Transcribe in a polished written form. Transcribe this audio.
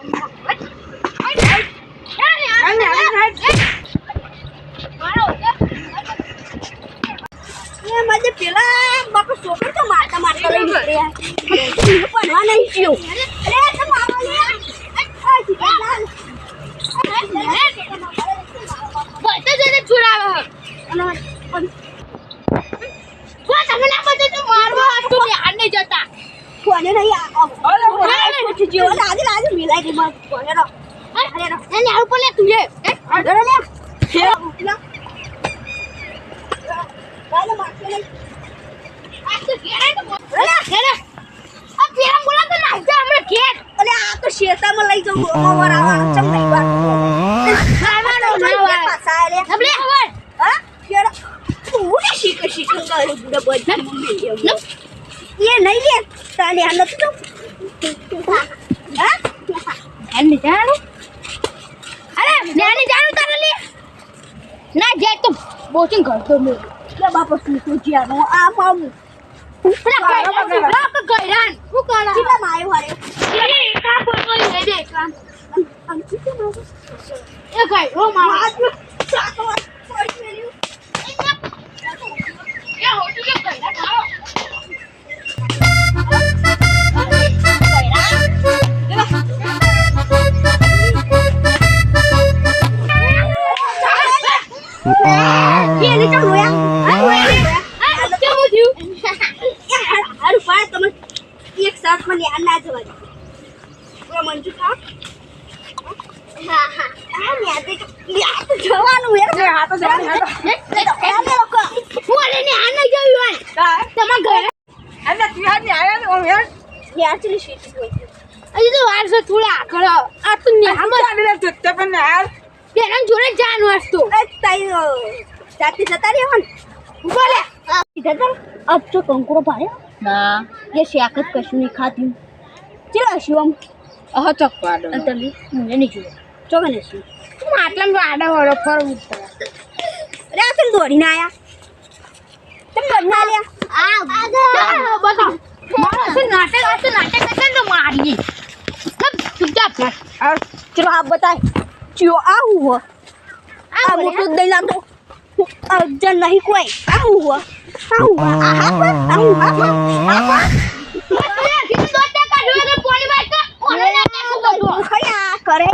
મજે પેલા બાપુ છોકરો તો મારતા મારતા લઈ નીકળ્યા પણ નહીં થયો અરે તો મારો લે બતા જને છુરાવ અને વો તમને ના બતે તો મારવા હતો ને આને જતા કોને નહીં ઓલે ઓલે જીઓ આજે આજે મિલાઈ ગઈ મત કોને રો અરે રો એને આવું પર લે તું એ અરે લે ખેલા કાલે મારશે ને આ તો ઘેર તો અરે ઘેર આ પેલા બોલા તો ના જા આપણે ઘેર અરે આ તો શેતામાં લઈ જાઉં ઓવર આવવાનું ચમ નહીં વાત ખાવાનો ના પાસા લે આપણે ખબર હા ઘેર તું ને શીખ કરે બુડા બધા મમ્મી એ નહીં લે તાને આ નથી તો હા એની જાણો અરે નાની જાણો તારે લે ના જાય તો બોચિંગ કરતો મે લે બાપા તું જીયાનો આ મામુ કેટલા માયો હારે કા બોલો લે દે કામ એ ગઈ ઓ મામા સાતો પડી મેલ્યું એ હોટુ કે કઈરા ખાઓ ये ले चल रोया क्या हो गया हर बार तुम एक साथ में आना जवा वो मंजू खा हां हां आ ले तो जवानो यार हां तो जवानो લોકો ઓલે ને આને જોયું હોય તમાર ઘરે એટલે તિહાર ને આયા ને ઓ યાર ચલી શીટ હોય અજી તો વાર છે થોડા આગળ આ તો ને હમ ચાલે જતે પણ યાર પેલા જોડે જાન વાસ્તો એ તાઈ જાતી જતા રહ્યો ને બોલે જતા अब तो कंकुड़ो पाया ना ये शाकत कશું નહીં ખાતી ચલા શિવમ અહ ચકવાડો તલી મને નહીં જોયો ચોગને છે તું આટલા આડા વાળો ફરવું પડે અરે આ દોડીને આયા તમે બદના લે આ બસ મારો નાટક કરતા તો મારી ચૂપચાપ આ ચલો આપ બતાય ચિયો આવું હો આ મોટો દઈ લાતો અર્જન નહીં કોઈ આવું હો કરે